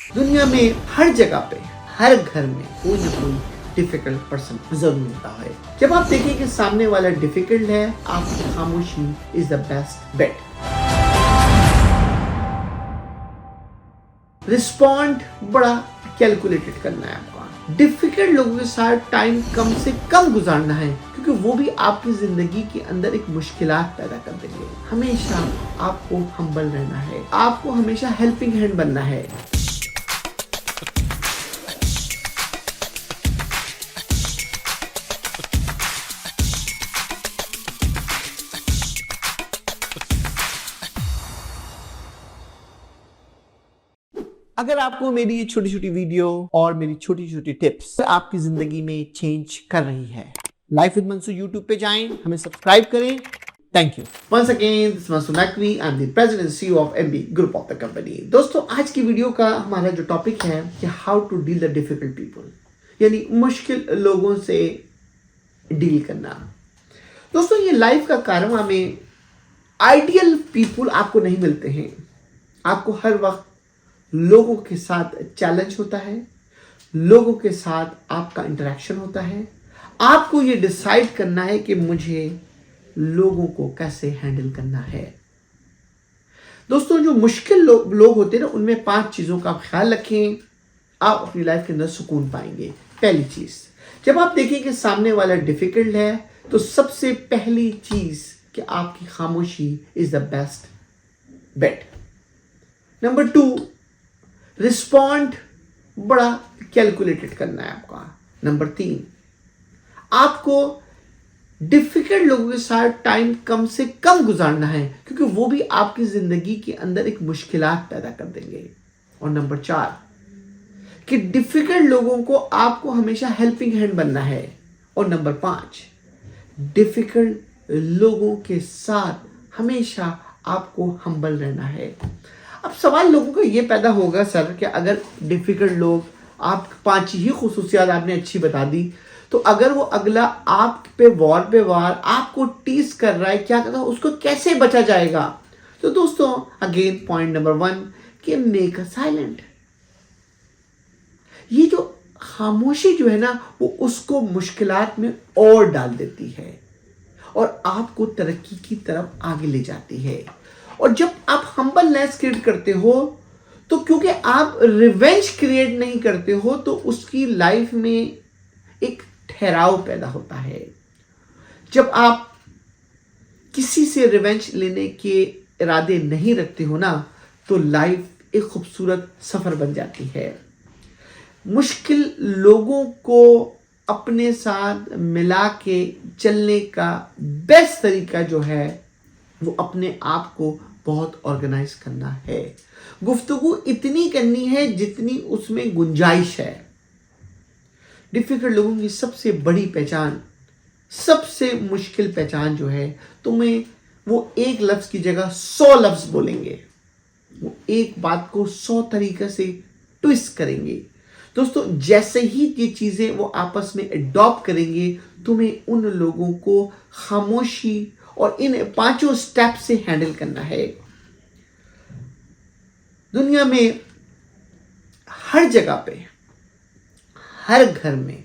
दुनिया में हर जगह पे, हर घर में कोई ना कोई डिफिकल्ट पर्सन जरूर होता है। जब आप देखें कि सामने वाला डिफिकल्ट है, आपकी खामोशी is the best bet. Respond बड़ा कैलकुलेटेड करना है आपका। डिफिकल्ट लोगों के साथ टाइम कम से कम गुजारना है, क्योंकि वो भी आपकी जिंदगी के अंदर एक मुश्किलात पैदा कर देंगे। हमेशा आपको हम्बल रहना है, आपको हमेशा हेल्पिंग हैंड बनना है। अगर आपको मेरी ये छोटी छोटी वीडियो और मेरी छोटी छोटी टिप्स आपकी जिंदगी में चेंज कर रही है, लाइफ विद मंसूर यूट्यूब पे जाएं, हमें सब्सक्राइब करें। Thank you once again, this Mansoor Naqvi, I am the president CEO of MB group of the company. दोस्तों, आज की वीडियो का हमारा जो टॉपिक है कि how to deal the difficult people, यानी मुश्किल लोगों से डील करना। दोस्तों, ये लाइफ का कारवां में आइडियल पीपल आपको नहीं मिलते हैं। आपको हर वक्त लोगों के साथ चैलेंज होता है, लोगों के साथ आपका इंटरेक्शन होता है। आपको ये डिसाइड करना है कि मुझे लोगों को कैसे हैंडल करना है। दोस्तों, जो मुश्किल लोग होते हैं ना, उनमें 5 चीज़ों का ख्याल रखें, आप अपनी लाइफ के अंदर सुकून पाएंगे। पहली चीज़, जब आप देखें कि सामने वाला डिफिकल्ट है, तो सबसे पहली चीज़ कि आपकी खामोशी is the best bet. Number 2, respond बड़ा कैलकुलेटेड करना है आपका। नंबर 3, आपको डिफिकल्ट लोगों के साथ टाइम कम से कम गुजारना है, क्योंकि वो भी आपकी जिंदगी के अंदर एक मुश्किलात पैदा कर देंगे। और नंबर 4, कि डिफिकल्ट लोगों को आपको हमेशा हेल्पिंग हैंड बनना है। और नंबर 5, डिफिकल्ट लोगों के साथ हमेशा आपको हम्बल रहना है। अब सवाल लोगों का ये पैदा होगा, सर, कि अगर डिफिकल्ट लोग, आप 5 ही खुसूसियात आपने अच्छी बता दी, तो अगर वो अगला आप पे वार आपको टीज कर रहा है, क्या करता है, उसको कैसे बचा जाएगा? तो दोस्तों, अगेन पॉइंट नंबर 1 कि मेक अ साइलेंट। ये जो खामोशी जो है ना, वो उसको मुश्किलात में और डाल देती है और आपको तरक्की की तरफ आगे ले जाती है। और जब आप हम्बलनेस क्रिएट करते हो, तो क्योंकि आप रिवेंज क्रिएट नहीं करते हो, तो उसकी लाइफ में एक ठहराव पैदा होता है। जब आप किसी से रिवेंज लेने के इरादे नहीं रखते हो ना, तो लाइफ एक खूबसूरत सफर बन जाती है। मुश्किल लोगों को अपने साथ मिला के चलने का बेस्ट तरीका जो है, वो अपने आप को बहुत ऑर्गेनाइज करना है। गुफ्तगू इतनी करनी है जितनी उसमें गुंजाइश है। डिफिकल्ट लोगों की सबसे बड़ी पहचान, सबसे मुश्किल पहचान जो है, तुम्हें वो एक लफ्ज की जगह 100 लफ्ज बोलेंगे। वो एक बात को 100 तरीके से ट्विस्ट करेंगे। दोस्तों, जैसे ही ये चीजें वो आपस में अडॉप्ट करेंगे, तुम्हें उन लोगों को खामोशी और इन 5 स्टेप से हैंडल करना है। दुनिया में हर जगह पे, हर घर में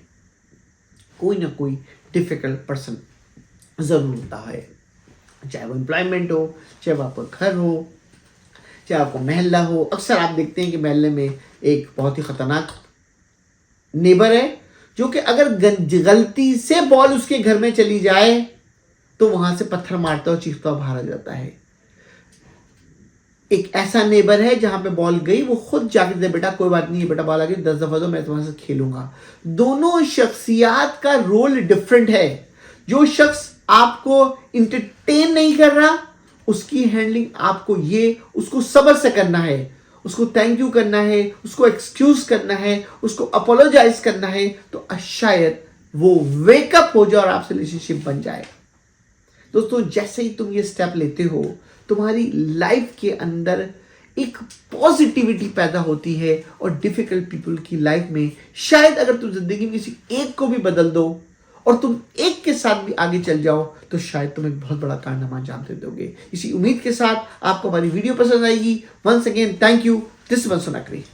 कोई ना कोई डिफिकल्ट पर्सन जरूर होता है। चाहे वो एम्प्लॉयमेंट हो, चाहे वो आपका घर हो, चाहे आपको मोहल्ला हो। अक्सर आप देखते हैं कि मोहल्ले में एक बहुत ही खतरनाक नेबर है, जो कि अगर गलती से बॉल उसके घर में चली जाए, तो वहां से पत्थर मारता और चीखता बाहर आ जाता है। एक ऐसा नेबर है जहां पे बॉल गई, वो खुद जाके दे, बेटा कोई बात नहीं है, बेटा बॉल आ गई, 10 दफा दो, मैं तुम्हारे साथ खेलूंगा। दोनों शख्सियात का रोल डिफरेंट है। जो शख्स आपको इंटरटेन नहीं कर रहा, उसकी हैंडलिंग आपको उसको सब्र से करना है, उसको थैंक यू करना है, उसको एक्सक्यूज करना है, उसको अपोलोजाइज करना है, तो शायद वो वेकअप हो जाए और आपसे रिलेशनशिप बन जाए। दोस्तों, जैसे ही तुम ये स्टेप लेते हो, तुम्हारी लाइफ के अंदर एक पॉजिटिविटी पैदा होती है और डिफिकल्ट पीपल की लाइफ में शायद अगर तुम जिंदगी में किसी एक को भी बदल दो और तुम एक के साथ भी आगे चल जाओ, तो शायद तुम एक बहुत बड़ा कारनामा अंजाम दे दोगे। इसी उम्मीद के साथ आपको हमारी वीडियो पसंद आएगी। Once again thank you, this Mansoor Naqvi.